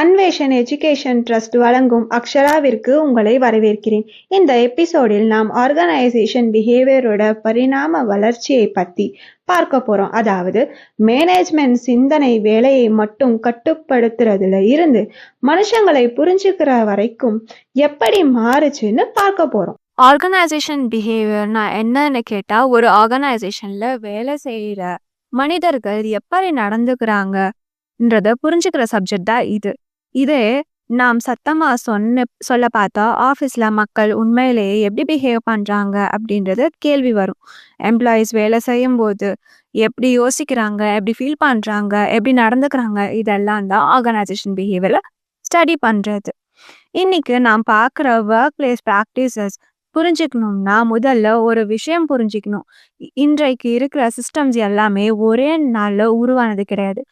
Anveshan education trust வழங்கும் அக்ஷராவிற்கு உங்களை வரவேற்கிறேன். இந்த எபிசோடில் நாம் ஆர்கனைசேஷன் பிஹேவியரோட பரிணாம வளர்ச்சியை பற்றி பார்க்க போகிறோம். அதாவது மேனேஜ்மெண்ட் சிந்தனை வேலையை மட்டும் கட்டுப்படுத்துறதுல இருந்து மனுஷங்களை புரிஞ்சுக்கிற வரைக்கும் எப்படி மாறுச்சுன்னு பார்க்க போகிறோம். ஆர்கனைசேஷன் பிஹேவியர்னா என்னன்னு கேட்டால், ஒரு ஆர்கனைசேஷனில் வேலை செய்கிற மனிதர்கள் எப்படி நடந்துக்கிறாங்கன்றத புரிஞ்சுக்கிற சப்ஜெக்ட் தான் இது. இதே நாம் சத்தமாக சொல்ல பார்த்தா, ஆஃபீஸில் மக்கள் உண்மையிலேயே எப்படி பிஹேவ் பண்ணுறாங்க அப்படின்றது கேள்வி வரும். எம்ப்ளாயீஸ் வேலை செய்யும்போது எப்படி யோசிக்கிறாங்க, எப்படி ஃபீல் பண்ணுறாங்க, எப்படி நடந்துக்கிறாங்க, இதெல்லாம் தான் ஆர்கனைசேஷன் பிஹேவியரில் ஸ்டடி பண்ணுறது. இன்னைக்கு நாம் பார்க்குற ஒர்க் பிளேஸ் ப்ராக்டிசஸ் புரிஞ்சுக்கணும்னா முதல்ல ஒரு விஷயம் புரிஞ்சுக்கணும். இன்றைக்கு இருக்கிற சிஸ்டம்ஸ் எல்லாமே ஒரே நாளில் உருவானது கிடையாது.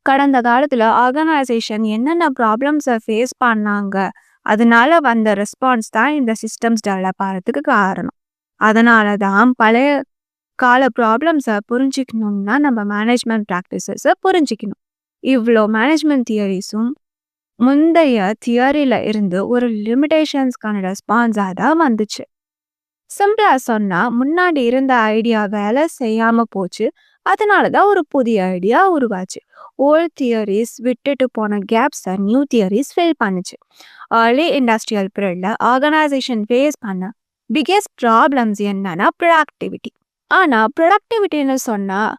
கடந்த காலத்தில் ஆர்கனைசேஷன் என்னென்ன ப்ராப்ளம்ஸை ஃபேஸ் பண்ணாங்க, அதனால வந்த ரெஸ்பான்ஸ் தான் இந்த சிஸ்டம்ஸ் டெவலப் ஆகிறதுக்கு காரணம். அதனால தான் பழைய கால ப்ராப்ளம்ஸை புரிஞ்சிக்கணும்னா நம்ம மேனேஜ்மெண்ட் ப்ராக்டிசஸை புரிஞ்சிக்கணும். இவ்வளோ மேனேஜ்மெண்ட் தியரிஸும் முந்தைய தியரியில் இருந்து ஒரு லிமிடேஷன்ஸ்க்கான ரெஸ்பான்ஸாக தான் வந்துச்சு. சிம்பிளாக சொன்னால், முன்னாடி இருந்த ஐடியா வேலை செய்யாமல் போச்சு, அதனால தான் ஒரு புதிய ஐடியா உருவாச்சு. ஓல்ட் தியரிஸ் விட்டுட்டு போன கேப்ஸை நியூ தியரிஸ் ஃபில் பண்ணுச்சு. ஏர்லி இண்டஸ்ட்ரியல் பீரியடில் ஆர்கனைசேஷன் ஃபேஸ் பண்ண பிக்கெஸ்ட் ப்ராப்ளம்ஸ் என்னன்னா ப்ரொடக்டிவிட்டி. ஆனால் ப்ரொடக்டிவிட்டின்னு சொன்னால்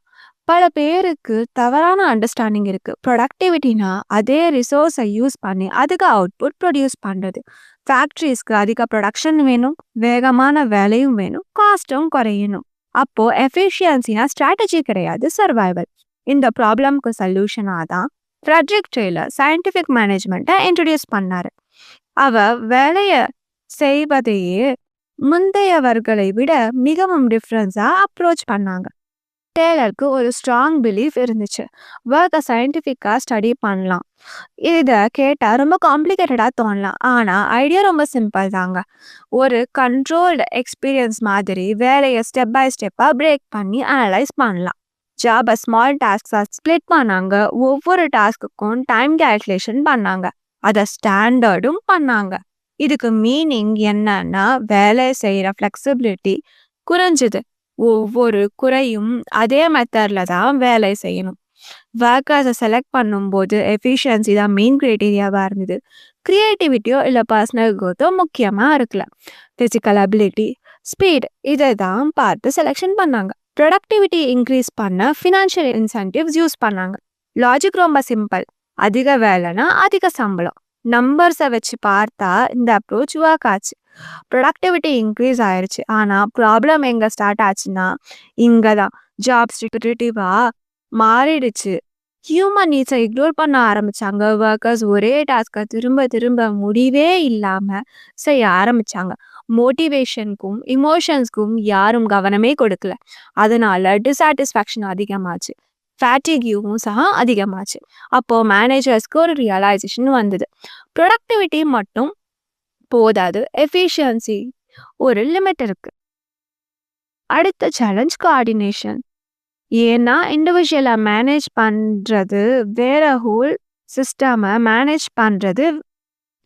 பல பேருக்கு தவறான அண்டர்ஸ்டாண்டிங் இருக்குது. ப்ரொடக்டிவிட்டினா அதே ரிசோர்ஸை யூஸ் பண்ணி அதுக்கு அவுட்புட் ப்ரொடியூஸ் பண்ணுறது. ஃபேக்ட்ரிஸ்க்கு அதிக ப்ரொடக்ஷன் வேணும், வேகமான வேலையும் வேணும், காஸ்ட்டும் குறையணும். அப்போது எஃபிஷியன்சினா ஸ்ட்ராட்டஜி கிடையாது, சர்வைவல். இந்த ப்ராப்ளம்க்கு சொல்யூஷனாக தான் ஃப்ரெட்ரிக் டெய்லர் சயின்டிஃபிக் மேனேஜ்மெண்ட்டை இன்ட்ரடியூஸ் பண்ணார். அவர் வேலையை செய்வதையே முந்தையவர்களை விட மிகவும் டிஃப்ரென்ஸாக அப்ரோச் பண்ணாங்க. டெய்லருக்கு ஒரு ஸ்ட்ராங் பிலீஃப் இருந்துச்சு, ஒர்க்கை சயின்டிஃபிக்காக ஸ்டடி பண்ணலாம். இதை கேட்டால் ரொம்ப காம்ப்ளிகேட்டடாக தோணலாம், ஆனால் ஐடியா ரொம்ப சிம்பிள் தாங்க. ஒரு கண்ட்ரோல்டு எக்ஸ்பீரியன்ஸ் மாதிரி வேலையை ஸ்டெப் பை ஸ்டெப்பாக பிரேக் பண்ணி அனலைஸ் பண்ணலாம். ஜாபை ஸ்மால் டாஸ்க்ஸாக ஸ்ப்ளிட் பண்ணாங்க. ஒவ்வொரு டாஸ்க்குக்கும் டைம் கேல்குலேஷன் பண்ணாங்க, அதை ஸ்டாண்டர்டும் பண்ணாங்க. இதுக்கு மீனிங் என்னன்னா, வேலை செய்கிற ஃப்ளெக்சிபிலிட்டி குறைஞ்சுது. ஒவ்வொரு குறையும் அதே மெத்தடில் தான் வேலை செய்யணும். ஒர்க்கர்ஸை செலக்ட் பண்ணும்போது எஃபிஷியன்சி தான் மெயின் க்ரைட்டீரியாவாக இருந்தது. க்ரியேட்டிவிட்டியோ இல்லை பர்சனல் க்ரோத்தோ முக்கியமாக இருக்கல. ஃபிசிக்கல் அபிலிட்டி, ஸ்பீட், இதை தான் பார்த்து செலெக்ஷன் பண்ணாங்க. ப்ரொடக்டிவிட்டி இன்க்ரீஸ் பண்ண ஃபினான்ஷியல் இன்சென்டிவ்ஸ் யூஸ் பண்ணாங்க. லாஜிக் ரொம்ப சிம்பிள், அதிக வேலைனா அதிக சம்பளம். நம்பர்ஸை வச்சு பார்த்தா இந்த அப்ரோச் ஒர்க் ஆச்சு. ப்ரொடக்டிவிட்டி இன்க்ரீஸ் ஆயிடுச்சு. ஆனால் ப்ராப்ளம் எங்கே ஸ்டார்ட் ஆச்சுன்னா, இங்கே தான் ஜாப் ரிப்பீட்டிவாக மாறிடுச்சு. ஹியூமன் நீட்ஸை இக்னோர் பண்ண ஆரம்பித்தாங்க. ஒர்க்கர்ஸ் ஒரே டாஸ்க்கை திரும்ப திரும்ப முடிவே இல்லாமல் செய்ய ஆரம்பித்தாங்க. மோட்டிவேஷனுக்கும் இமோஷன்ஸ்க்கும் யாரும் கவனமே கொடுக்கல. அதனால டிஸாட்டிஸ்ஃபேக்ஷன் அதிகமாச்சு, ஃபேட்டிக்யூவும் சಹ அதிகமாச்சு. அப்போது மேனேஜர்ஸ்க்கு ஒரு ரியலைசேஷன் வந்தது, ப்ரொடக்டிவிட்டி மட்டும் போதாது, எஃபிஷியன்சி ஒரு லிமிட் இருக்கு. அடுத்த சேலஞ்ச் கோஆர்டினேஷன். ஏன்னா இண்டிவிஜுவலாக மேனேஜ் பண்ணுறது வேற, ஹோல் சிஸ்டமை மேனேஜ் பண்ணுறது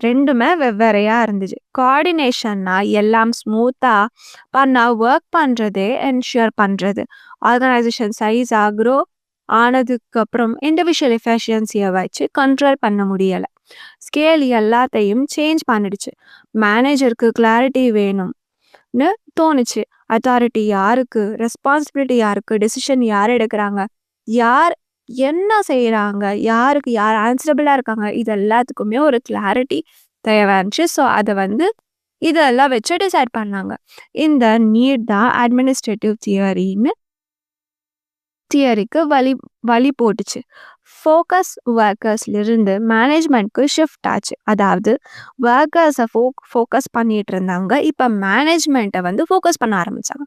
ரெண்டுமே வெவ்வேறையாக இருந்துச்சு. கோஆர்டினேஷன்னா எல்லாம் ஸ்மூத்தாக பண்ணால் ஒர்க் பண்ணுறதே என்ஷூர் பண்ணுறது. ஆர்கனைசேஷன் சைஸாக க்ரோ ஆனதுக்கப்புறம் இண்டிவிஜுவல் எஃபிஷியன்சியை வச்சு கண்ட்ரோல் பண்ண முடியலை. ஸ்கேல் எல்லாத்தையும் சேஞ்ச் பண்ணிடுச்சு. மேனேஜருக்கு கிளாரிட்டி வேணும்னு தோணுச்சு. அத்தாரிட்டி யாருக்கு, ரெஸ்பான்சிபிலிட்டி யாருக்கு, டெசிஷன் யார் எடுக்கிறாங்க, யார் என்ன செய்கிறாங்க, யாருக்கு யார் ஆன்சரபிளாக இருக்காங்க, இது எல்லாத்துக்குமே ஒரு கிளாரிட்டி தேவைச்சு. ஸோ அதை இதெல்லாம் வச்சு டிசைட் பண்ணாங்க. இந்த நீட் தான் அட்மினிஸ்ட்ரேட்டிவ் தியரிக்கு வழி போட்டுச்சு. ஃபோக்கஸ் ஒர்க்கர்ஸ்லேருந்து மேனேஜ்மெண்ட்க்கு ஷிஃப்ட் ஆச்சு. அதாவது ஒர்க்கர்ஸை ஃபோக்கஸ் பண்ணிட்டு இருந்தாங்க, இப்போ மேனேஜ்மெண்ட்டை ஃபோக்கஸ் பண்ண ஆரம்பித்தாங்க.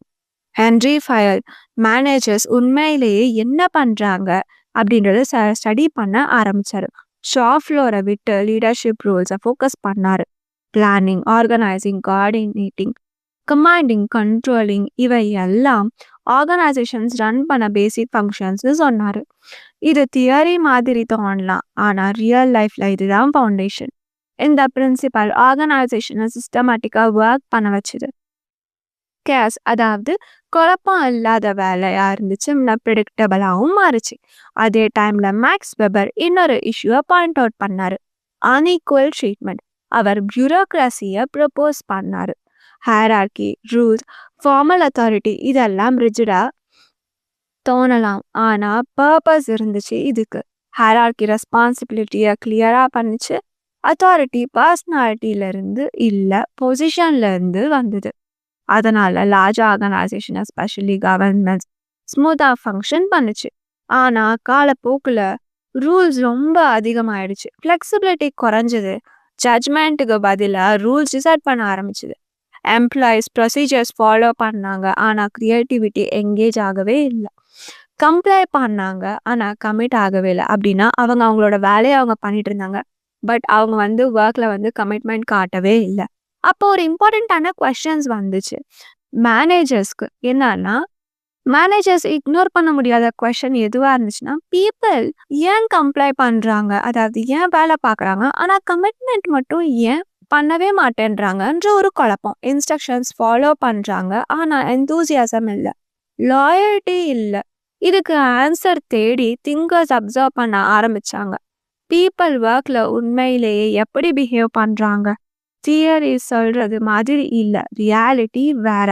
ஹென்ரி ஃபயர் மேனேஜர்ஸ் உண்மையிலேயே என்ன பண்ணுறாங்க அப்படின்றத ஸ்டடி பண்ண ஆரம்பித்தார். ஷாப் ஃப்ளோரை விட்டு லீடர்ஷிப் ரோல்ஸை ஃபோக்கஸ் பண்ணார். Planning, organising, coordinating, commanding, controlling, இவை எல்லாம் ஆர்கனைசேஷன்ஸ் ரன் பண்ண பேசிக் ஃபங்க்ஷன்ஸ்னு சொன்னார். இது தியரி மாதிரி தோணலாம், ஆனா ரியல் லைஃப்ல இதுதான் ஃபவுண்டேஷன். இந்த பிரின்சிபல் ஆர்கனைசேஷனை சிஸ்டமேட்டிக்கா ஒர்க் பண்ண வச்சுது. கேஸ் அதாவது குழப்பம் இல்லாத வேலையா இருந்துச்சு, ப்ரெடிக்டபிளாகவும் மாறுச்சு. அதே டைம்ல மேக்ஸ் வெபர் இன்னொரு இஷ்யூவை பாயிண்ட் அவுட் பண்ணாரு, அன்இக்குவல் ட்ரீட்மெண்ட். அவர் பியூரோக்ரஸியை ப்ரப்போஸ் பண்ணாரு. ஹைரார்கி, ரூல்ஸ், ஃபார்மல் அத்தாரிட்டி இதெல்லாம் ரிஜிடா தோணலாம், ஆனா பர்பஸ் இருந்துச்சு இதுக்கு. ஹைரார்கி ரெஸ்பான்சிபிலிட்டியை கிளியரா பண்ணிச்சு. அத்தாரிட்டி பர்சனாலிட்டியில இருந்து இல்ல, பொசிஷன்ல இருந்து வந்தது. அதனால லார்ஜ் ஆர்கனைசேஷன் எஸ்பெஷலி கவர்மெண்ட்ஸ் ஸ்மூத்தா ஃபங்க்ஷன் பண்ணுச்சு. ஆனா காலப்போக்குல ரூல்ஸ் ரொம்ப அதிகமாயிடுச்சு, ஃப்ளெக்சிபிலிட்டி குறைஞ்சது, ஜட்ஜ்மெண்ட்டுக்கு பதிலாக ரூல்ஸ் டிசைட் பண்ண ஆரம்பிச்சுது. எம்ப்ளாயிஸ் ப்ரொசீஜர்ஸ் ஃபாலோ பண்ணாங்க, ஆனால் க்ரியேட்டிவிட்டி எங்கேஜ் ஆகவே இல்லை. கம்ப்ளை பண்ணாங்க, ஆனால் கமிட் ஆகவே இல்லை. அப்படின்னா அவங்களோட வேலையை அவங்க பண்ணிட்டு இருந்தாங்க, பட் அவங்க ஒர்க்கில் கமிட்மெண்ட் காட்டவே இல்லை. அப்போ ஒரு இம்பார்ட்டண்ட்டான கொஸ்டின்ஸ் வந்துச்சு மேனேஜர்ஸ்க்கு. என்னன்னா, மேனேஜர்ஸ் இக்னோர் பண்ண முடியாத கொஸ்டின் எதுவாக இருந்துச்சுன்னா, பீப்புள் ஏன் கம்ப்ளை பண்ணுறாங்க, அதாவது ஏன் வேலை பார்க்குறாங்க, ஆனால் கமிட்மெண்ட் மட்டும் ஏன் பண்ணவே மாட்டேன்றாங்கன்ற ஒரு குழப்பம். இன்ஸ்ட்ரக்ஷன்ஸ் ஃபாலோ பண்ணுறாங்க, ஆனால் எந்தூசியாசம் இல்லை, லாயல்ட்டி இல்லை. இதுக்கு ஆன்சர் தேடி திங்கர்ஸ் அப்சர்வ் பண்ண ஆரம்பிச்சாங்க. பீப்புள் ஒர்க்கில் உண்மையிலேயே எப்படி பிஹேவ் பண்ணுறாங்க, தியரி சொல்கிறது மாதிரி இல்லை, ரியாலிட்டி வேற.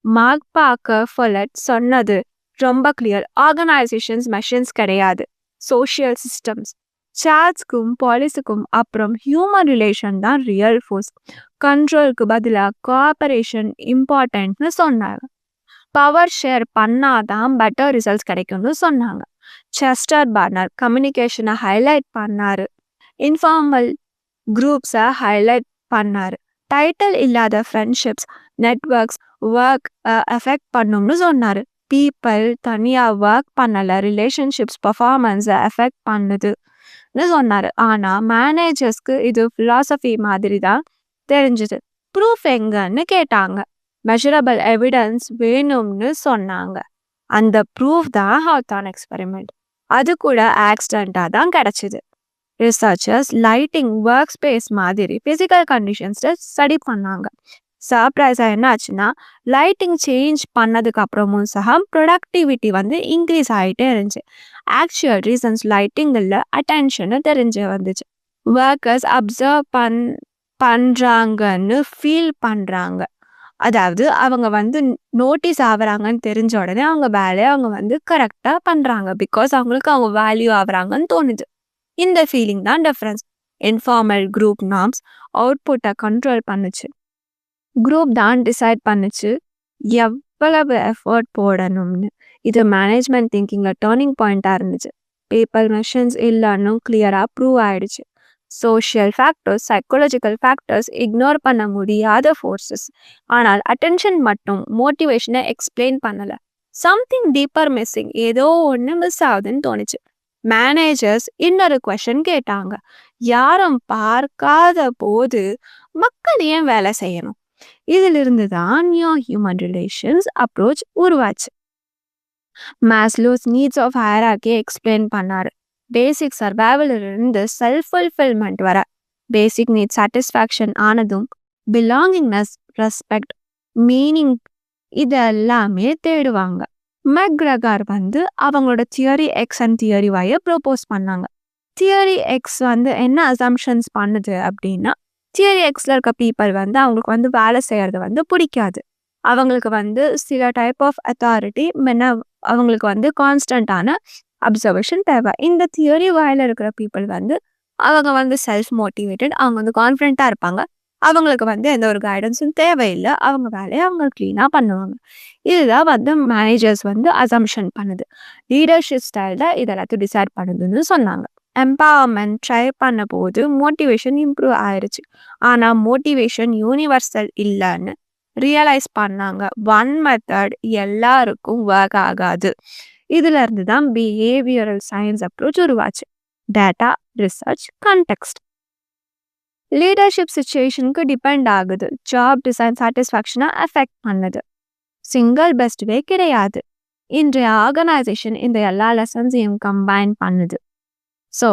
மார்க் பார்க்கர் ஃபொல்லட் சொன்னது ரொம்ப கிளியர். ஆர்கனைசேஷன்ஸ் மெஷின்ஸ் கிடையாது, சோஷியல் சிஸ்டம்ஸ். சார்ட்ஸ்க்கும் பாலிசிக்கும் அப்புறம் ஹியூமன் ரிலேஷன் தான் ரியல் ஃபோர்ஸ். கண்ட்ரோலுக்கு பதிலாக கோஆபரேஷன் இம்பார்ட்டன்ட்னு சொன்னாங்க. பவர் ஷேர் பண்ணாதான் பெட்டர் ரிசல்ட்ஸ் கிடைக்கும்னு சொன்னாங்க. செஸ்டர் பார்னர் கம்யூனிகேஷனை ஹைலைட் பண்ணாரு, இன்ஃபார்மல் குரூப்ஸை ஹைலைட் பண்ணாரு. டைட்டில் இல்லாத ஃப்ரெண்ட்ஷிப்ஸ், நெட்வொர்க்ஸ் ஒர்க் எஃபெக்ட் பண்ணும்னு சொன்னாரு. பீப்புள் தனியாக ஒர்க் பண்ணலை, ரிலேஷன்ஷிப்ஸ் பர்ஃபார்மன்ஸை எஃபெக்ட் பண்ணுதுன்னு சொன்னாரு. ஆனால் மேனேஜர்ஸ்க்கு இது ஃபிலாசபி மாதிரி தான் தெரிஞ்சுது. ப்ரூஃப் எங்கன்னு கேட்டாங்க. மெஷரபிள் எவிடன்ஸ் வேணும்னு சொன்னாங்க. அந்த ப்ரூஃப் தான் ஹாத்தான் எக்ஸ்பெரிமெண்ட். அது கூட ஆக்சிடென்ட்டாக தான் கிடைச்சிது. ரிசர்ச்சர்ஸ் லைட்டிங், ஒர்க் ஸ்பேஸ் மாதிரி ஃபிசிக்கல் கண்டிஷன்ஸை ஸ்டடி பண்ணாங்க. சர்ப்ரைஸாக என்ன ஆச்சுன்னா, லைட்டிங் சேஞ்ச் பண்ணதுக்கு அப்புறமும் சக ப்ரொடக்டிவிட்டி இன்க்ரீஸ் ஆகிட்டே இருந்துச்சு. ஆக்சுவல் ரீசன்ஸ் லைட்டிங்கில் அட்டென்ஷனை தெரிஞ்சு வந்துச்சு. ஒர்க்கர்ஸ் அப்சர்வ் பண்ணுறாங்கன்னு ஃபீல் பண்ணுறாங்க, அதாவது அவங்க நோட்டீஸ் ஆகுறாங்கன்னு தெரிஞ்ச உடனே அவங்க வேலையை அவங்க கரெக்டாக பண்ணுறாங்க, பிகாஸ் அவங்களுக்கு அவங்க வேல்யூ ஆகுறாங்கன்னு தோணுது. இந்த ஃபீலிங் தான் டிஃப்ரென்ஸ். இன்ஃபார்மல் குரூப் நார்ம்ஸ் அவுட்புட்டை கண்ட்ரோல் பண்ணுச்சு. குரூப் தான் டிசைட் பண்ணுச்சு எவ்வளவு எஃபர்ட் போடணும்னு. இது மேனேஜ்மெண்ட் திங்கிங்கில் டேர்னிங் பாயிண்ட்டாக இருந்துச்சு. பீப்பிள் மெஷின்ஸ் இல்லைன்னு கிளியராக ப்ரூவ் ஆயிடுச்சு. Social factors, psychological factors ignore பண்ண முடியாத ஃபோர்ஸஸ். ஆனால் அட்டென்ஷன் மட்டும் மோட்டிவேஷனை எக்ஸ்பிளைன் பண்ணலை. சம்திங் டீப்பர் மிஸ்ஸிங், ஏதோ ஒன்று மிஸ் ஆகுதுன்னு தோணுச்சு. மேனேஜர்ஸ் இன்னொரு கொஸ்டின் கேட்டாங்க, யாரும் பார்க்காத போது மக்கள் ஏன் வேலை செய்யணும்? இதிலிருந்து தான் நியூ ஹியூமன் ரிலேஷன்ஸ் அப்ரோச் உருவாச்சு. Maslow's needs of hierarchy explain பண்ணாரு. பேசிக் சர்வைவல் இருந்து செல்ஃப் ஃபுல்ஃபில்மெண்ட் வர பேசிக் நீட் சாட்டிஸ்ஃபேக்ஷன் ஆனதும் பிலாங்கிங்னஸ், ரெஸ்பெக்ட், மீனிங் இதெல்லாமே தேடுவாங்க. மெக்ரெகர் அவங்களோட தியரி எக்ஸ் அண்ட் தியரி ஒய்யை ப்ரோபோஸ் பண்ணாங்க. தியரி எக்ஸ் என்ன அசம்ஷன்ஸ் பண்ணுது அப்படின்னா, தியரி எக்ஸில் இருக்க பீப்புள் அவங்களுக்கு வேலை செய்கிறது பிடிக்காது. அவங்களுக்கு சில டைப் ஆஃப் அத்தாரிட்டி அவங்களுக்கு கான்ஸ்டன்டான அப்சர்வேஷன் தேவை. இந்த தியரி ஒய்ல இருக்கிற பீப்புள் அவங்க செல்ஃப் மோட்டிவேட்டட், அவங்க கான்ஃபிடென்ட்டாக இருப்பாங்க. அவங்களுக்கு எந்த ஒரு கைடன்ஸும் தேவையில்லை, அவங்க வேலையை அவங்க க்ளீனாக பண்ணுவாங்க. இதுதான் மேனேஜர்ஸ் அசம்ஷன் பண்ணுது. லீடர்ஷிப் ஸ்டைலில் இதெல்லாத்தையும் டிசைட் பண்ணுதுன்னு சொன்னாங்க. எம்பவர்மெண்ட் ட்ரை பண்ண போது மோட்டிவேஷன் இம்ப்ரூவ் ஆயிடுச்சு, ஆனால் மோட்டிவேஷன் யூனிவர்சல் இல்லைன்னு ரியலைஸ் பண்ணாங்க. ஒன் மெத்தட் எல்லாருக்கும் ஒர்க் ஆகாது. இதுல இருந்து தான் பிஹேவியரல் சயின்ஸ் அப்ரோச் உருவாச்சு. Data, research, context. லீடர்ஷிப் சிச்சுவேஷனுக்கு டிபெண்ட் ஆகுது. ஜாப் டிசைன் சாட்டிஸ்ஃபேக்ஷனை அஃபெக்ட் பண்ணுது. சிங்கிள் பெஸ்ட் வே கிடையாது. இன்றைய ஆர்கனைசேஷன் இந்த எல்லா லெசன்ஸையும் கம்பைன் பண்ணுது. So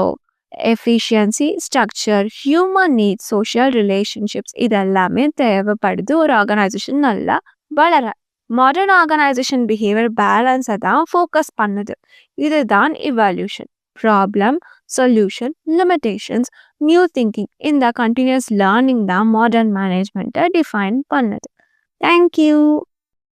efficiency, structure, human needs, social relationships இது எல்லாமே தேவைப்படுது ஒரு ஆர்கனைசேஷன் நல்லா வளர. மாடர்ன் ஆர்கனைசேஷன் பிஹேவியர் பேலன்ஸை தான் ஃபோக்கஸ் பண்ணுது. இதுதான் evolution. Problem, solution, limitations, new thinking இந்த கண்டினியூஸ் லேர்னிங் தான் மாடர்ன் மேனேஜ்மெண்ட்டை டிஃபைன் பண்ணுது. தேங்க்யூ.